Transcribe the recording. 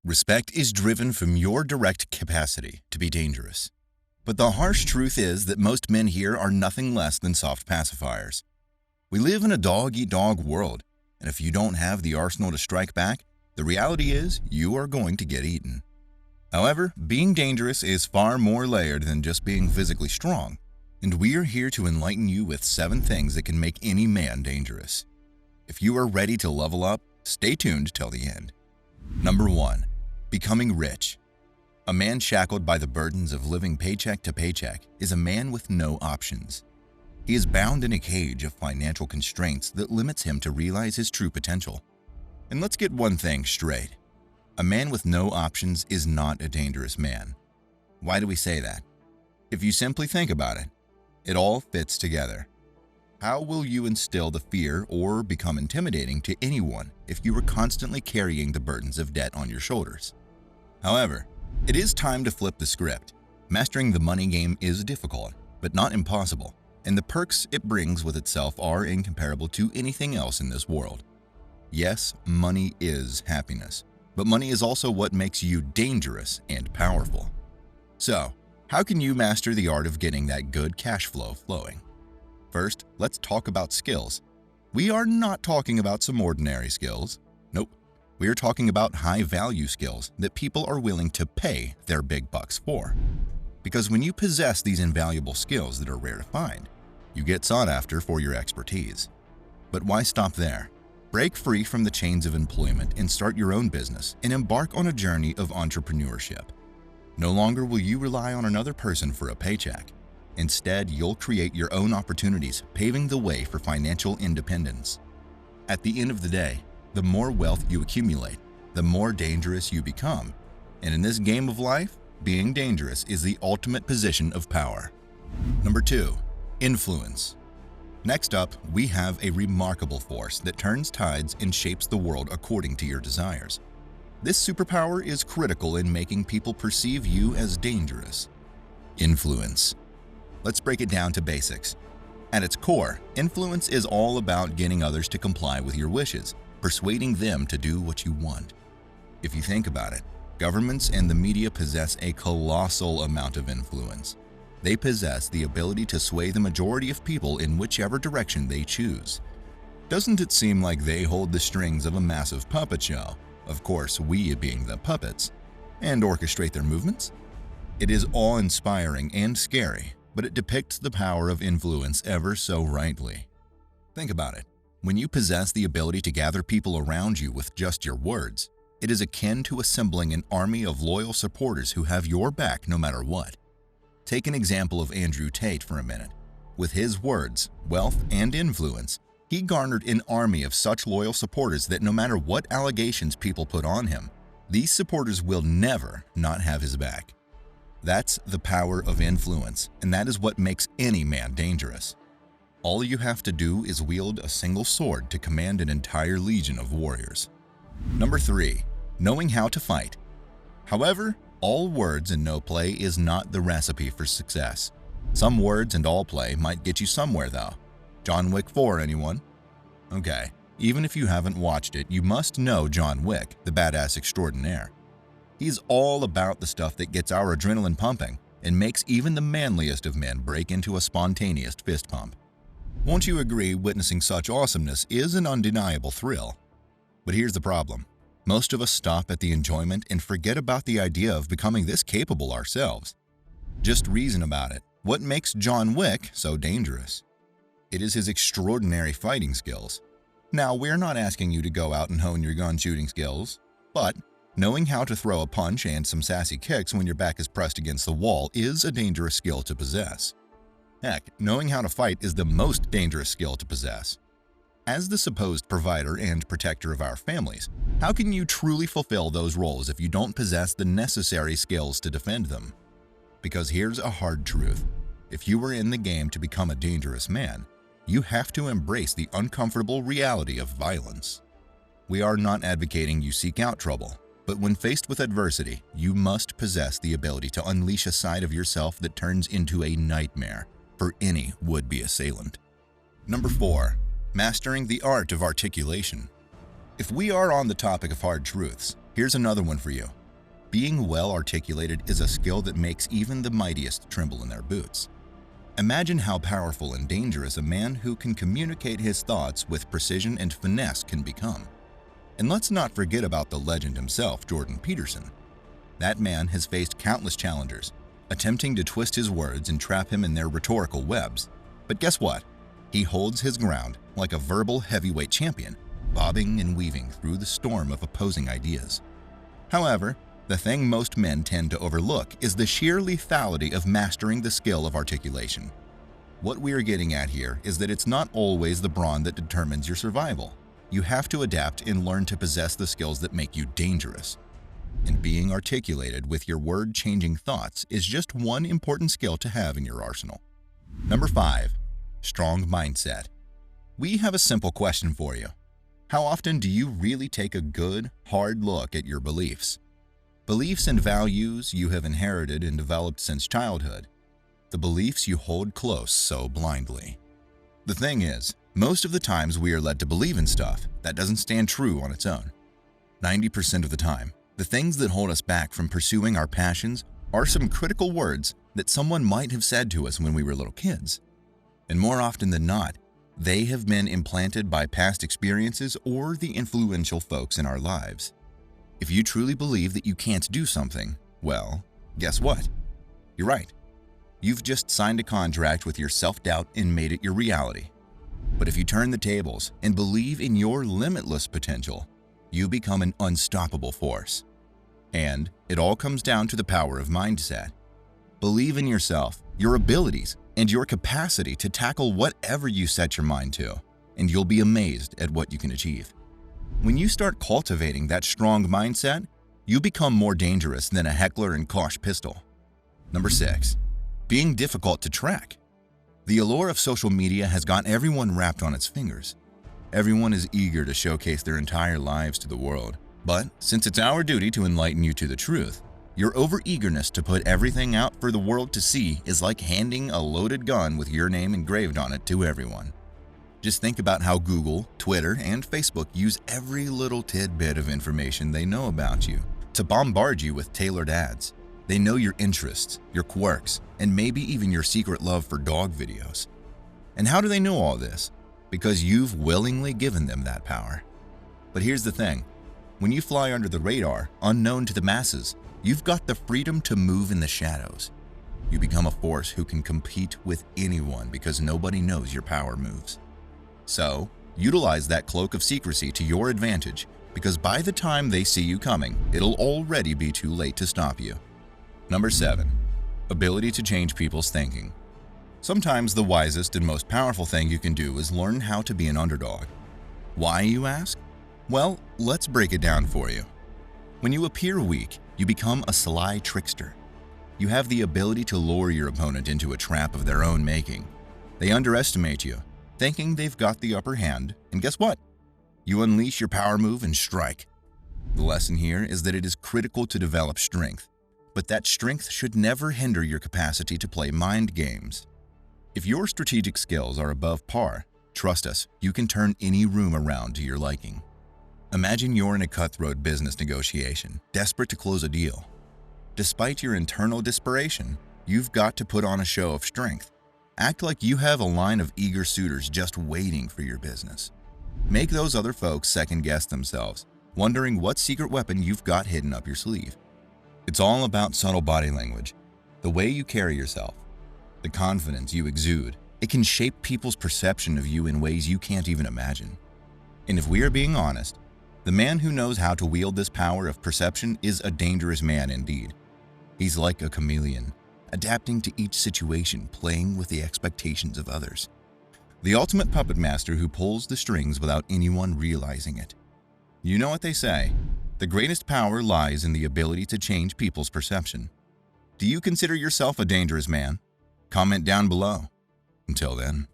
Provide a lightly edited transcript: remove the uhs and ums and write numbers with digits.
Respect is driven from your direct capacity to be dangerous. But the harsh truth is that most men here are nothing less than soft pacifiers. We live in a dog-eat-dog world, and if you don't have the arsenal to strike back, the reality is you are going to get eaten. However, being dangerous is far more layered than just being physically strong, and we are here to enlighten you with 7 things that can make any man dangerous. If you are ready to level up, stay tuned till the end. Number 1. Becoming rich. A man shackled by the burdens of living paycheck to paycheck is a man with no options. He is bound in a cage of financial constraints that limits him to realize his true potential. And let's get one thing straight. A man with no options is not a dangerous man. Why do we say that? If you simply think about it, it all fits together. How will you instill the fear or become intimidating to anyone if you are constantly carrying the burdens of debt on your shoulders? However, it is time to flip the script. Mastering the money game is difficult, but not impossible, and the perks it brings with itself are incomparable to anything else in this world. Yes, money is happiness, but money is also what makes you dangerous and powerful. So, how can you master the art of getting that good cash flow flowing? First, let's talk about skills. We are not talking about some ordinary skills. Nope. We are talking about high-value skills that people are willing to pay their big bucks for. Because when you possess these invaluable skills that are rare to find, you get sought after for your expertise. But why stop there? Break free from the chains of employment and start your own business and embark on a journey of entrepreneurship. No longer will you rely on another person for a paycheck. Instead, you'll create your own opportunities, paving the way for financial independence. At the end of the day, the more wealth you accumulate, the more dangerous you become. And in this game of life, being dangerous is the ultimate position of power. Number 2. Influence. Next up, we have a remarkable force that turns tides and shapes the world according to your desires. This superpower is critical in making people perceive you as dangerous. Influence. Let's break it down to basics. At its core, influence is all about getting others to comply with your wishes, persuading them to do what you want. If you think about it, governments and the media possess a colossal amount of influence. They possess the ability to sway the majority of people in whichever direction they choose. Doesn't it seem like they hold the strings of a massive puppet show, of course we being the puppets, and orchestrate their movements? It is awe-inspiring and scary, but it depicts the power of influence ever so rightly. Think about it. When you possess the ability to gather people around you with just your words, it is akin to assembling an army of loyal supporters who have your back no matter what. Take an example of Andrew Tate for a minute. With his words, wealth, and influence, he garnered an army of such loyal supporters that no matter what allegations people put on him, these supporters will never not have his back. That's the power of influence, and that is what makes any man dangerous. All you have to do is wield a single sword to command an entire legion of warriors. Number 3. Knowing how to fight. However, all words and no play is not the recipe for success. Some words and all play might get you somewhere though. John Wick 4, anyone? Okay, even if you haven't watched it, you must know John Wick, the badass extraordinaire. He's all about the stuff that gets our adrenaline pumping and makes even the manliest of men break into a spontaneous fist pump. Won't you agree witnessing such awesomeness is an undeniable thrill? But here's the problem. Most of us stop at the enjoyment and forget about the idea of becoming this capable ourselves. Just reason about it. What makes John Wick so dangerous? It is his extraordinary fighting skills. Now, we're not asking you to go out and hone your gun shooting skills, but knowing how to throw a punch and some sassy kicks when your back is pressed against the wall is a dangerous skill to possess. Heck, knowing how to fight is the most dangerous skill to possess. As the supposed provider and protector of our families, how can you truly fulfill those roles if you don't possess the necessary skills to defend them? Because here's a hard truth. If you are in the game to become a dangerous man, you have to embrace the uncomfortable reality of violence. We are not advocating you seek out trouble, but when faced with adversity, you must possess the ability to unleash a side of yourself that turns into a nightmare for any would-be assailant. Number 4. Mastering the art of articulation. If we are on the topic of hard truths, Here's another one for you. Being well articulated is a skill that makes even the mightiest tremble in their boots. Imagine how powerful and dangerous a man who can communicate his thoughts with precision and finesse can become. And let's not forget about the legend himself, Jordan Peterson. That man has faced countless challengers, attempting to twist his words and trap him in their rhetorical webs. But guess what? He holds his ground like a verbal heavyweight champion, bobbing and weaving through the storm of opposing ideas. However, the thing most men tend to overlook is the sheer lethality of mastering the skill of articulation. What we are getting at here is that it's not always the brawn that determines your survival. You have to adapt and learn to possess the skills that make you dangerous. And being articulated with your word-changing thoughts is just one important skill to have in your arsenal. Number 5. Strong mindset. We have a simple question for you. How often do you really take a good, hard look at your beliefs? Beliefs and values you have inherited and developed since childhood. The beliefs you hold close so blindly. The thing is, most of the times we are led to believe in stuff that doesn't stand true on its own. 90% of the time, the things that hold us back from pursuing our passions are some critical words that someone might have said to us when we were little kids. And more often than not, they have been implanted by past experiences or the influential folks in our lives. If you truly believe that you can't do something, well, guess what? You're right. You've just signed a contract with your self-doubt and made it your reality. But if you turn the tables and believe in your limitless potential, you become an unstoppable force. And it all comes down to the power of mindset. Believe in yourself, your abilities, and your capacity to tackle whatever you set your mind to, and you'll be amazed at what you can achieve. When you start cultivating that strong mindset, you become more dangerous than a Heckler & Koch pistol. Number 6. Being difficult to track. The allure of social media has got everyone wrapped on its fingers. Everyone is eager to showcase their entire lives to the world. But since it's our duty to enlighten you to the truth, your overeagerness to put everything out for the world to see is like handing a loaded gun with your name engraved on it to everyone. Just think about how Google, Twitter, and Facebook use every little tidbit of information they know about you to bombard you with tailored ads. They know your interests, your quirks, and maybe even your secret love for dog videos. And how do they know all this? Because you've willingly given them that power. But here's the thing. When you fly under the radar, unknown to the masses, you've got the freedom to move in the shadows. You become a force who can compete with anyone because nobody knows your power moves. So, utilize that cloak of secrecy to your advantage, because by the time they see you coming, it'll already be too late to stop you. Number 7. Ability to change people's thinking. Sometimes the wisest and most powerful thing you can do is learn how to be an underdog. Why, you ask? Well, let's break it down for you. When you appear weak, you become a sly trickster. You have the ability to lure your opponent into a trap of their own making. They underestimate you, thinking they've got the upper hand, and guess what? You unleash your power move and strike. The lesson here is that it is critical to develop strength, but that strength should never hinder your capacity to play mind games. If your strategic skills are above par, trust us, you can turn any room around to your liking. Imagine you're in a cutthroat business negotiation, desperate to close a deal. Despite your internal desperation, you've got to put on a show of strength. Act like you have a line of eager suitors just waiting for your business. Make those other folks second-guess themselves, wondering what secret weapon you've got hidden up your sleeve. It's all about subtle body language, the way you carry yourself, the confidence you exude. It can shape people's perception of you in ways you can't even imagine. And if we are being honest, the man who knows how to wield this power of perception is a dangerous man indeed. He's like a chameleon, adapting to each situation, playing with the expectations of others. The ultimate puppet master who pulls the strings without anyone realizing it. You know what they say, the greatest power lies in the ability to change people's perception. Do you consider yourself a dangerous man? Comment down below. Until then.